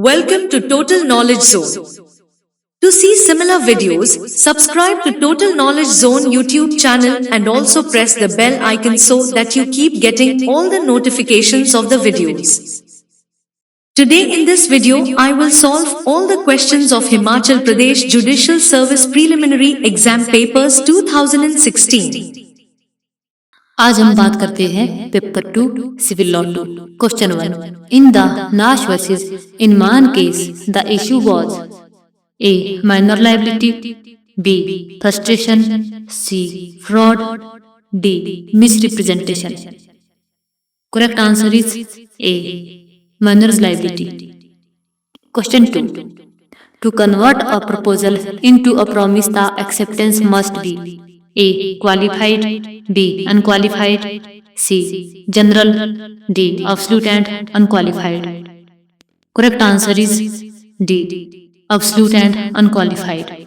Welcome to Total Knowledge Zone. To see similar videos, subscribe to Total Knowledge Zone YouTube channel and also press the bell icon so that you keep getting all the notifications of the videos. Today in this video, I will solve all the questions of Himachal Pradesh Judicial Service Preliminary Exam Papers 2016. आज हम बात करते हैं paper 2 civil law 2 question 1 in the Nash versus Inman case the issue was A minor liability B frustration C fraud D misrepresentation correct answer is A minor liability question 2 to convert a proposal into a promise the acceptance must be A. Qualified B. Unqualified C. General D. Absolute and unqualified. Correct answer is D. Absolute and unqualified.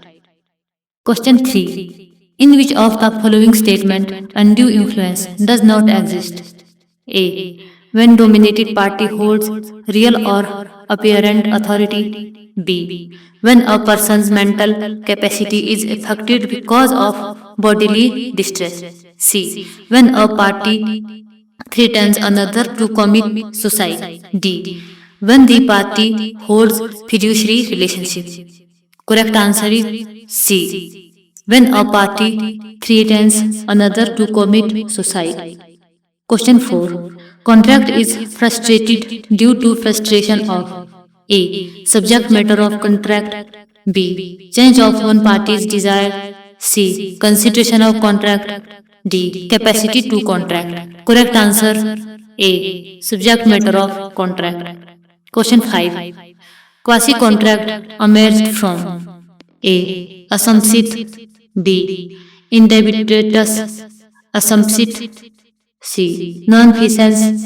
Question 3. In which of the following statement undue influence does not exist? A. When dominated party holds real or apparent authority. B. When a person's mental capacity is affected because of bodily distress. C. When a party threatens another to commit suicide. D. When the party holds fiduciary relationship. Correct answer is C. When a party threatens another to commit suicide. Question 4. Contract is frustrated due to frustration of A. Subject matter of contract. B. Change of one party's desire. C. Consideration of contract. D. Capacity to contract. Correct answer A. Subject matter of contract. Question 5. Quasi contract emerged from A. Assumpsit. B. Indebitedness assumpsit. C. Non-feasance.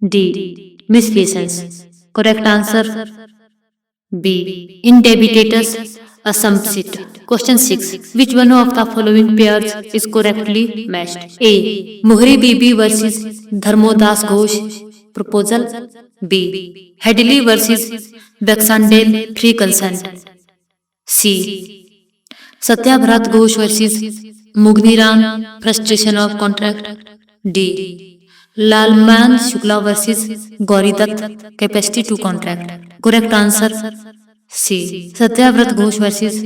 D. Misfeasance. Correct answer B. Indebitedness assumpsit. Question 6. Which one of the following pairs is correctly matched? A. Mohri Bibi versus Dharmodas Ghosh proposal. B. Headley versus Baxandale free consent. C. Satyabrat Ghosh versus Mugniram frustration of contract. D. Lalman Shukla versus Gauri Dutt capacity to contract. Correct answer C. Satyavrat Ghosh versus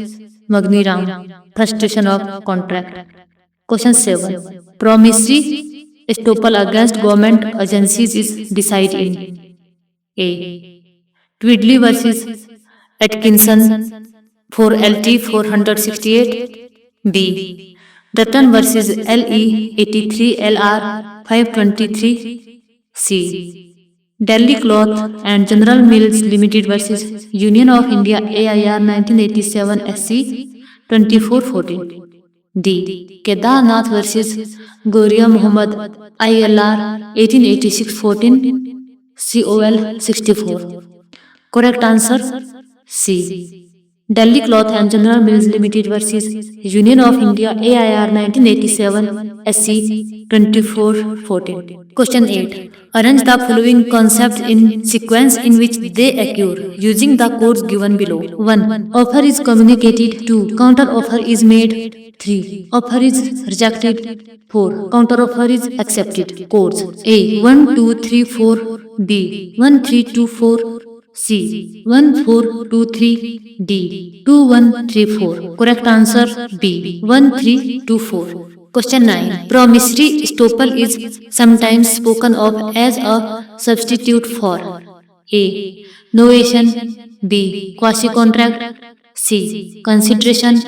Magni Ram frustration of contract. Question 7. Promissory estoppel against government agencies is decided in A. Tweedley versus Atkinson for LT 468. B. Dutton versus LE 83 LR 523. C. Delhi Cloth and General Mills Limited versus Union of India AIR 1987 SC 2414. D. Kedarnath versus Goria Muhammad ILR 1886-14 COL 64. Correct answer C. Delhi Cloth and General Mills Limited versus Union of India AIR 1987 SC 2414. Question 8. Arrange the following concepts in sequence in which they occur using the codes given below. 1. Offer is communicated. 2. Counter offer is made. 3. Offer is rejected. 4. Counter offer is accepted. Codes A. 1 2 3 4. B. 1 3 2 4. C. 1 4 2 3. D. 2 1 3 4. Correct answer B. 1 3 2 4. Question 9. Promissory estoppel is sometimes spoken of as a substitute for A. Novation. B. Quasi contract. C. Consideration.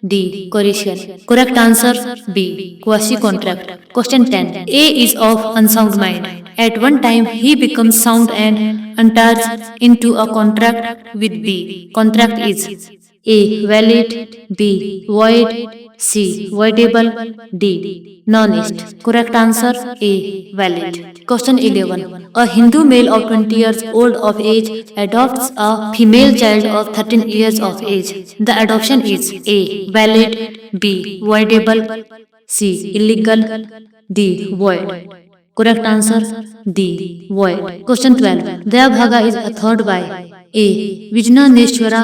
D. Coercion. Correct answer B. Quasi contract. Question 10. A is of unsound mind. At one time he becomes sound and enters into a contract with B. Contract is A. Valid. B. Void. C. Voidable. D. Non-est. Correct answer A. Valid. Question 11. A Hindu male of 20 years old of age adopts a female child of 13 years of age. The adoption is A. Valid. B. Voidable. C. Illegal. D. Void. Correct answer D. Void. Question 12. Daya Bhaga is authored by A. Vijnaneshwara.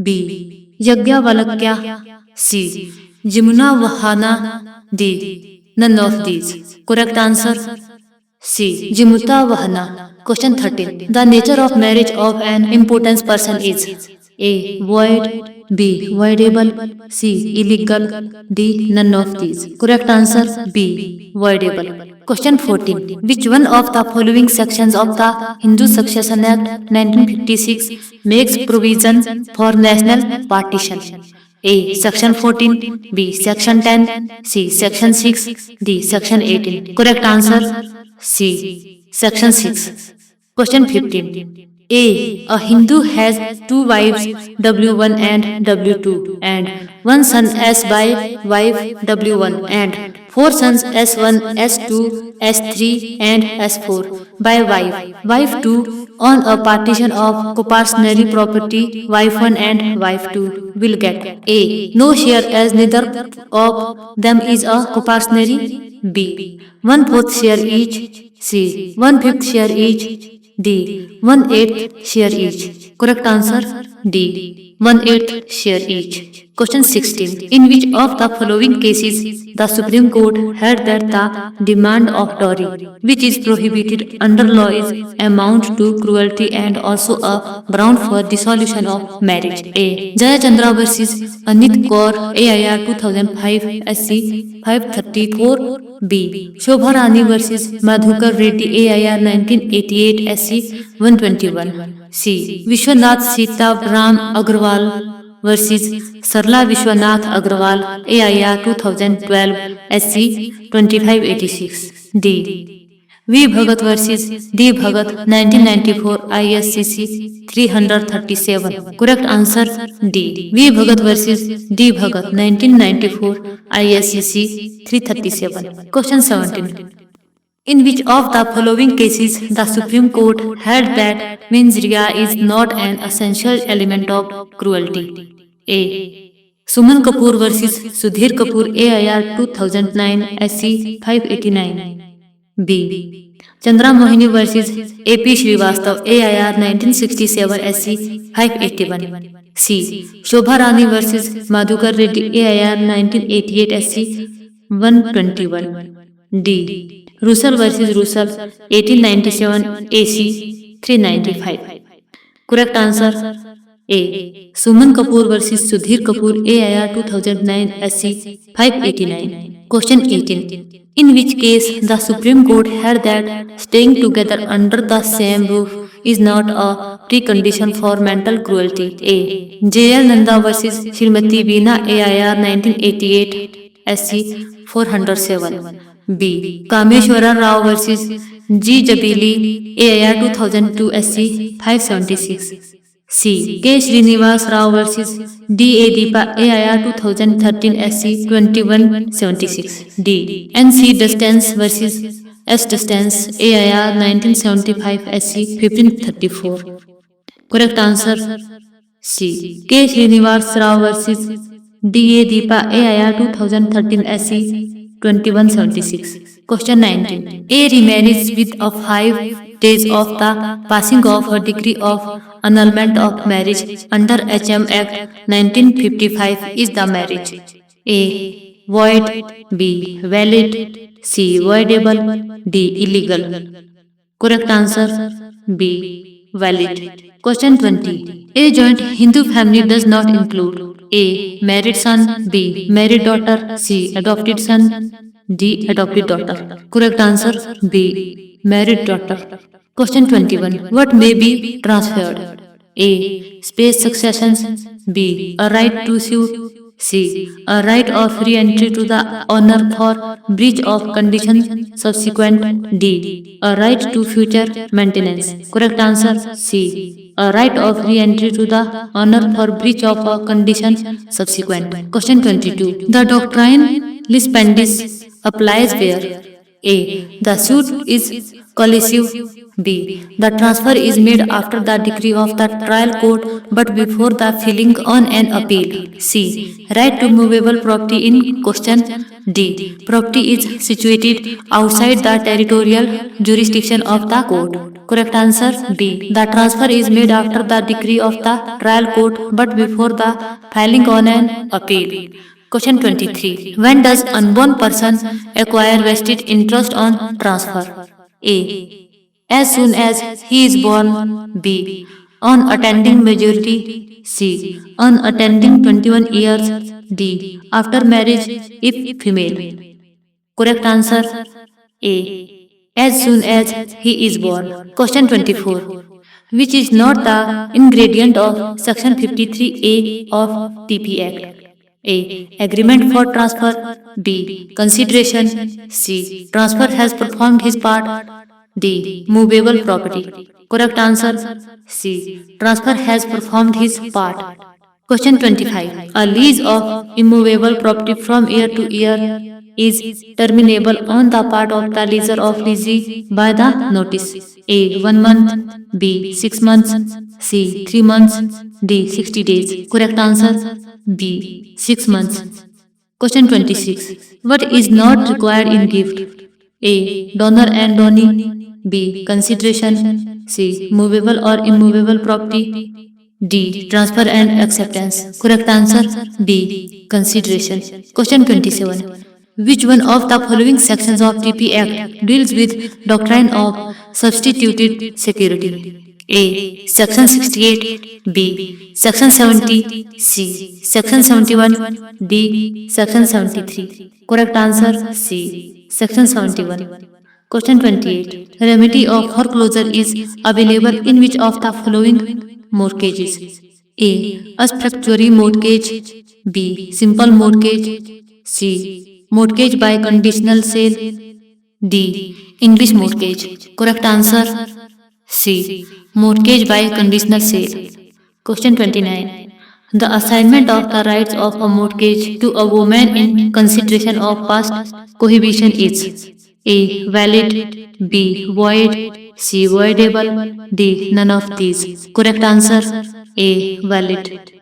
B. Yajnavalkya. C. Jamuna Vahana. D. None of these. Correct answer C. Jimuta Vahana. Question 13. The nature of marriage of an important person is A. Void. B. Voidable. C. Illegal. D. None of these. Correct answer B. Voidable. Question 14. Which one of the following sections of the Hindu Succession Act 1956 makes provision for national partition? A. Section 14. B. Section 10. C. Section 6. D. Section 18. Correct answer C. Section 6. Question 15. A Hindu has two wives W1 and W2 and one son S by wife W1 and four sons S1, S2, S3 and S4 by wife 2 on a partition of co-partnership property. Wife 1 and wife 2 will get A. No share as neither of them is a co-partnership. B. 1/4 share each. C. 1/5 share each. D. 1/8 share each. Correct answer D. 1/8 share each. Question 16. In which of the following cases the Supreme Court held that the demand of dowry, which is prohibited under law, is amount to cruelty and also a ground for dissolution of marriage? A. Jayachandra versus Anit Kaur AIR 2005 SC 534. B. Shobha Rani versus Madhukar Reddy AIR 1988 SC 121. C. Vishwanath Sita Ram Agrawal versus Sarla Vishwanath Agrawal AIR 2012 SC 2586. D. V. Bhagat versus D. Bhagat 1994 ISCC 337. Correct answer D. V. Bhagat versus D. Bhagat 1994 ISCC 337. Question 17. In which of the following cases the Supreme Court held that mens rea is not an essential element of cruelty? A. Suman Kapoor versus Sudhir Kapoor AIR 2009 SC 589. B. Chandra Mohini versus AP Srivastav AIR 1967 SC 581. C. Shobha Rani versus Madhukar Reddy AIR 1988 SC 121. D. Russell versus Russell 1897 AC 395. Correct answer A. Suman Kapoor versus Sudhir Kapoor AIR 2009 SC 589. Question 18. In which case the Supreme Court held that staying together under the same roof is not a precondition for mental cruelty? A. J.L. Nanda versus Srimati Veena AIR 1988 SC 407. B. Kameshwara Rao versus G. Jabili AIR 2002 SC 576. C. K. Srinivas Rao versus D. A. Deepa AIR 2013 SC 2176. D. N. C. Distance versus S. Distance AIR 1975 SC 1534. Correct answer C. K. Srinivas Rao versus D. A. Deepa AIR 2013 SC 2176. Question 19. A remarries with a 5 days of the passing of a decree of annulment of marriage under HM Act 1955 is the marriage? A. Void. B. Valid. C. Voidable. D. Illegal. Correct answer B. Valid. Question 20. A joint Hindu family does not include A. Married son. B. Married daughter. C. Adopted son. D. Adopted daughter. Correct answer B. Married daughter. Question 21. What may be transferred? A. Space successions. B. A right to sue. C. A right of free entry to the owner for breach of condition subsequent. D. A right to future maintenance. Correct answer C. A right of free entry to the owner for breach of a condition subsequent. Question 22. The doctrine lis pendis applies where? A. The suit is collusive. B. The transfer is made after the decree of the trial court but before the filing on an appeal. C. Right to movable property in question. D. Property is situated outside the territorial jurisdiction of the court. Correct answer B. The transfer is made after the decree of the trial court but before the filing on an appeal. Question 23. When does unborn person acquire vested interest on transfer? A. As soon as he is born. B. On attending majority. C. On attending 21 years. D. After marriage if female. Correct answer A. As soon as he is born. Question 24. Which is not the ingredient of Section 53A of TP Act? A. Agreement for transfer. B. Consideration. C. Transfer has performed his part. D. Movable property. Correct answer C. Transfer has performed his part. Question 25. A lease of immovable property from year to year is terminable on the part of the leaser of leasee by the notice. A. 1 month. B. 6 months. C. 3 months. D. 60 days. Correct answer B. 6 months. Question 26. What is not required in gift? A. Donor and donee. B. Consideration. C. Movable or immovable property. D. Transfer and acceptance. Correct answer B. Consideration. Question 27. Which one of the following sections of TP Act deals with doctrine of substituted security? A. Section 68. B. Section 70. C. Section 71. D. Section 73. Correct answer C. Section 71. Question 28. Remedy of foreclosure is available in which of the following mortgages? A. Usufructuary mortgage. B. Simple mortgage. C. Mortgage by conditional sale. D. English mortgage. Correct answer C. Mortgage by conditional sale. Question 29. The assignment of the rights of a mortgage to a woman in consideration of past cohabitation is A. Valid. B. Void. C. Voidable. D. None of these. Correct answer A. Valid.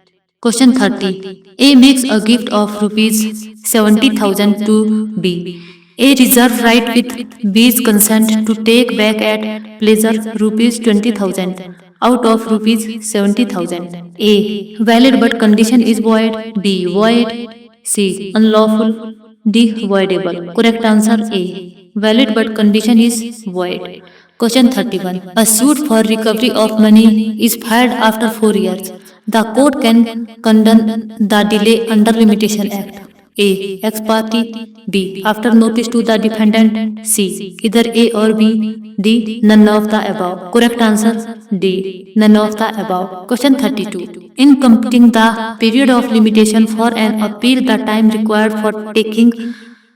Question 30. A makes a gift of rupees 70,000 to B. A reserve right with B's consent to take back at pleasure rupees 20,000 out of rupees 70,000. A. Valid but condition is void. B. Void. C. Unlawful. D. Voidable. Correct answer A. Valid but condition is void. Question 31. A suit for recovery of money is filed after 4 years. The court can condone the delay under Limitation Act. A. Ex parte. B. After notice to the defendant. C. Either A or B. D. None of the above. Correct answer D. None of the above. Question 32. In completing the period of limitation for an appeal, the time required for taking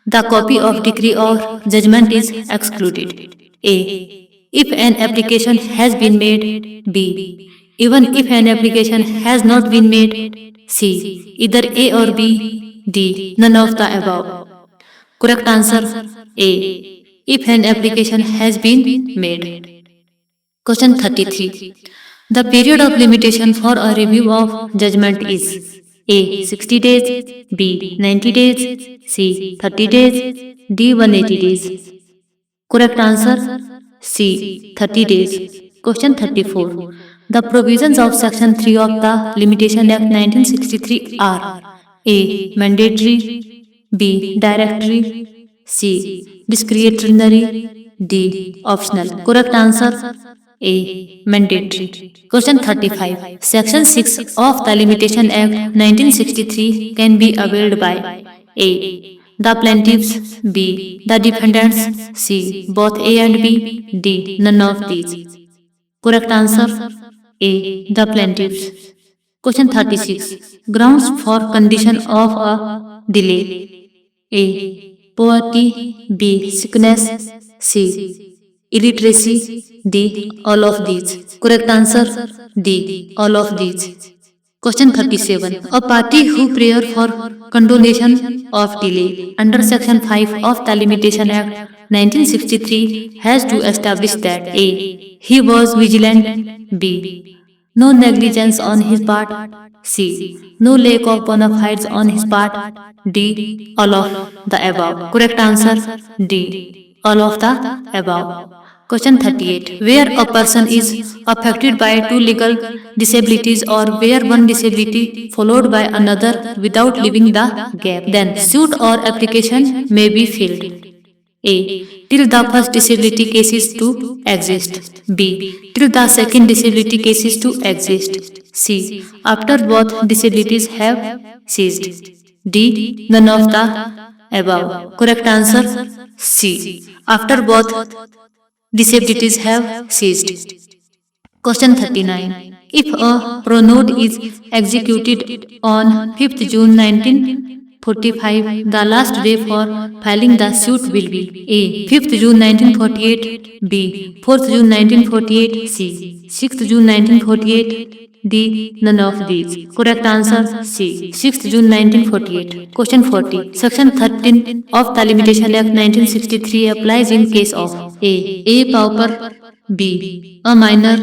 the copy of decree or judgment is excluded. A. If an application has been made. B. Even if an application has not been made. C. Either A or B. D. None of the above. Correct answer A. If an application has been made. Question 33. The period of limitation for a review of judgment is A. 60 days. B. 90 days. C. 30 days. D. 180 days. Correct answer C. 30 days. Question 34. The provisions of Section 3 of the Limitation Act 1963 are A. Mandatory. B. Directory. C. Discretionary. D. Optional. Correct answer A. Mandatory. Question 35. Section 6 of the Limitation Act 1963 can be availed by A. The plaintiffs. B. The defendants. C. Both A and B. D. None of these. Correct answer A. The plaintiffs. Question 36. Grounds for condition of a delay. A. Poverty. B. Sickness. C. Illiteracy. D. All of these. Correct answer D. All of these. Question 37. A party who prayer for condonation of delay under Section 5 of the Limitation Act 1963 has to establish that A. He was vigilant. B. No negligence on his part. C. No lack of bona fides on his part. D. All of the above. Correct answer D. All of the above. Question 38. Where a person is affected by two legal disabilities or where one disability followed by another without leaving the gap, then suit or application may be filed. A. Till the first disability cases to exist. B. Till the second disability cases to exist. C. After both disabilities have ceased. D. None of the above. Correct answer C. After both disabilities have ceased. Question 39. If a pronode is executed on 5th June 1945, the last day for filing the suit will be A. 5th June 1948, B. 4th June 1948, C. 6th June 1948, D. None of these. Correct answer C. 6th June 1948. Question 40. Section 13 of the Limitation Act 1963 applies in case of A pauper, B. a minor,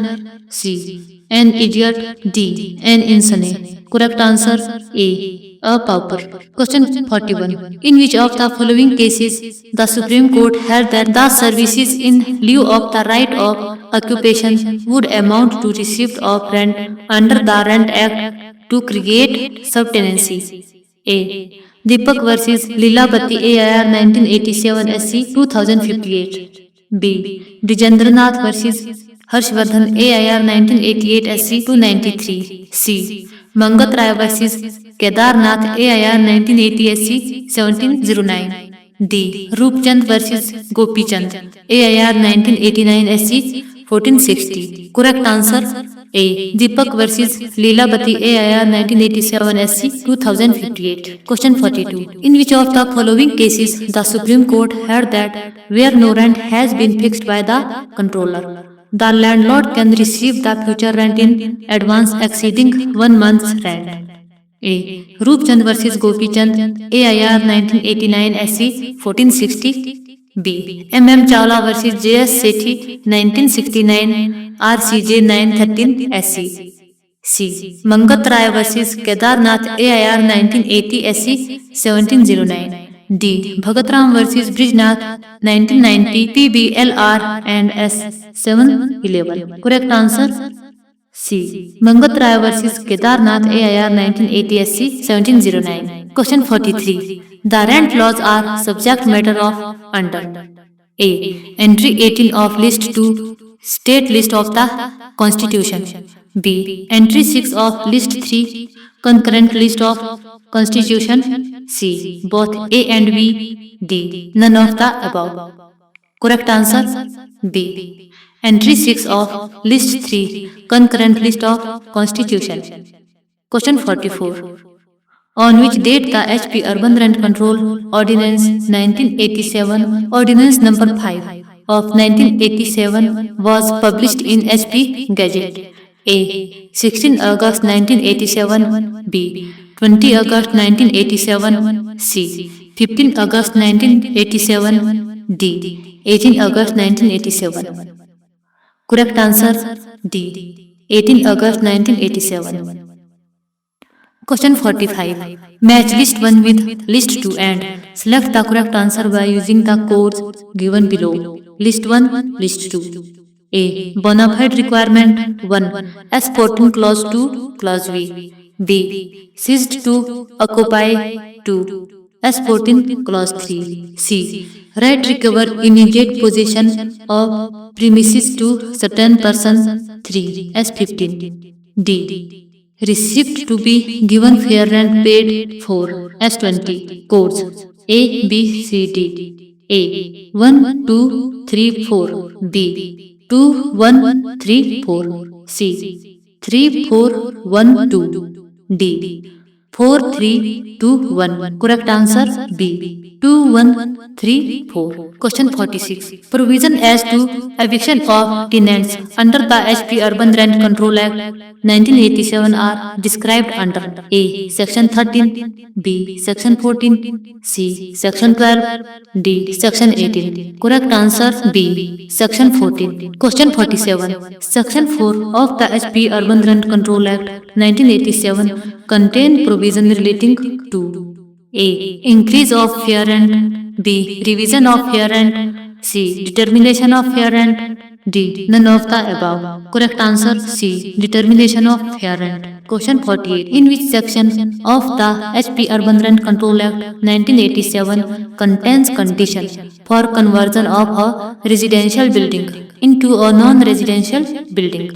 C. an idiot, D. an insane. Correct answer A pauper. Question 41. In which of the following cases the Supreme Court held that the services in lieu of the right of occupation would amount to receipt of rent under the Rent Act to create subtenancy? A. Deepak versus Leelapati AIR 1987 SC 2058. B. Dijendranath versus Harshvardhan AIR 1988 SC 293. C. Mangat Rai versus Kedarnath AIR 1980 SC 1709. D. Roopchand versus Gopichand AIR 1989 SC 1460. Correct answer A. Deepak versus Leelapati AIR 1987 SC 2058. Question 42. In which of the following cases the Supreme Court held that where no rent has been fixed by the controller, the landlord can receive the future rent in advance exceeding 1 month's rent? A. Roopchand versus Gopichand AIR 1989 SC 1460. B. M. Chawla versus J.S. Sethi 1969 RCJ 913 SC. C. Mangat Rai versus Kedarnath AIR 1980 SC 1709. D. Bhagatram versus Brijnath 1990 PBLR and S 711. Correct answer C. Mangat Rai versus Kedarnath AIR 1980 SC 1709. Question 43. The rent laws are subject matter of under A. Entry 18 of List 2 State List of the Constitution. B. Entry 6 of List 3 Concurrent List of Constitution. C. Both A and B. D. None of the above. Correct answer B. Entry 6 of List 3 Concurrent List of Constitution. Question 44. On which date the HP Urban Rent Control Ordinance 1987 Ordinance number 5 of 1987 was published in HP Gazette? A. 16 August 1987. B. 20 August 1987. C. 15 August 1987. D. 18 August 1987. Correct answer D. 18 August 1987. Question 45. Match list 1 with list 2 and select the correct answer by using the codes given below. List 1, list 2. A. Bona fide requirement 1. S14 clause 2 clause V. B. Ceased to occupy 2. S14 clause 3. C. Right recover immediate possession of premises to certain person 3. S15. D. Receipt to be given fair rent paid for S20. Codes A, B, C, D. A. 1, 2, 3, 4. B. 2, 1, 3, 4. C. 3, 4, 1, 2. D. 4321. Correct answer B. 2134. Question 46. Provision as to eviction of tenants under the HP Urban Rent Control Act 1987 are described under A. Section 13, B. Section 14, C. Section 12, D. Section 18. Correct answer B. Section 14. Question 47. Section 4 of the HP Urban Rent Control Act 1987 contain provision relating to A. Increase of fair rent, B. Revision of fair rent, C. Determination of fair rent, D. None of the above. Correct answer C. Determination of fair rent. Question 48. In which section of the HP Urban Rent Control Act 1987 contains condition for conversion of a residential building into a non-residential building?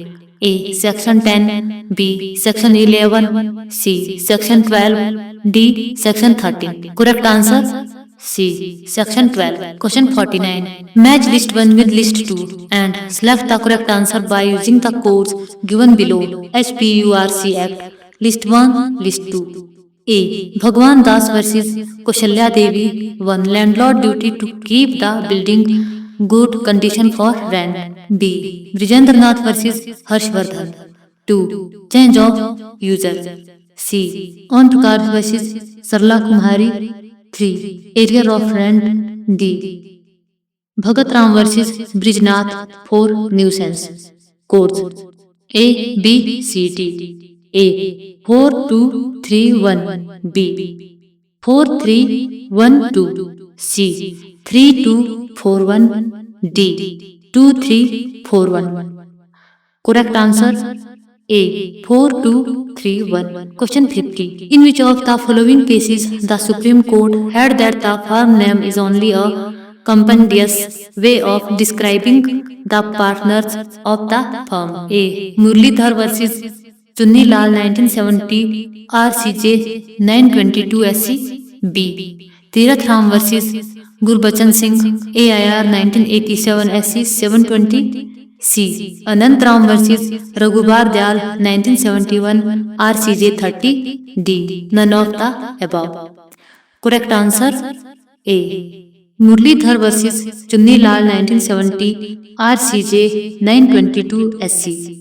A. Section 10, B. Section 11, C. Section 12, D. Section 13. Correct answer C. Section 12. Question 49. Match list 1 with list 2 and select the correct answer by using the codes given below. HPURC Act. List 1, list 2. A. Bhagwan Das versus Kaushalya Devi. 1. Landlord duty to keep the building good condition for rent. B. Brijendranath versus Harshvardhan. 2. Change of user. C. Om Prakash versus Sarla Kumari. 3. Area of rent. D. Bhagat Ram versus Brijnath. 4. Nuisance. Codes A, B, C, D. A. 4, 2, 3, 1. B. 4, 3, 1, 2. C. 3, 2, 4, 1. D. 2, 3, 4, 1. Correct answer A. 4, 2, 3, 1. Question 50. In which of the following cases the Supreme Court held that the firm name is only a compendious way of describing the partners of the firm? A. Muralidhar versus Chunni Lal 1970 RCJ 922 SC. B. Tirath Ram versus Gurbachan Singh AIR 1987 SC 720. C. Anant Ram versus Raghubar Dyal 1971 RCJ 30. D. None of the above. Correct answer A. Muralidhar versus Chunni Lal 1970 RCJ 922 SC.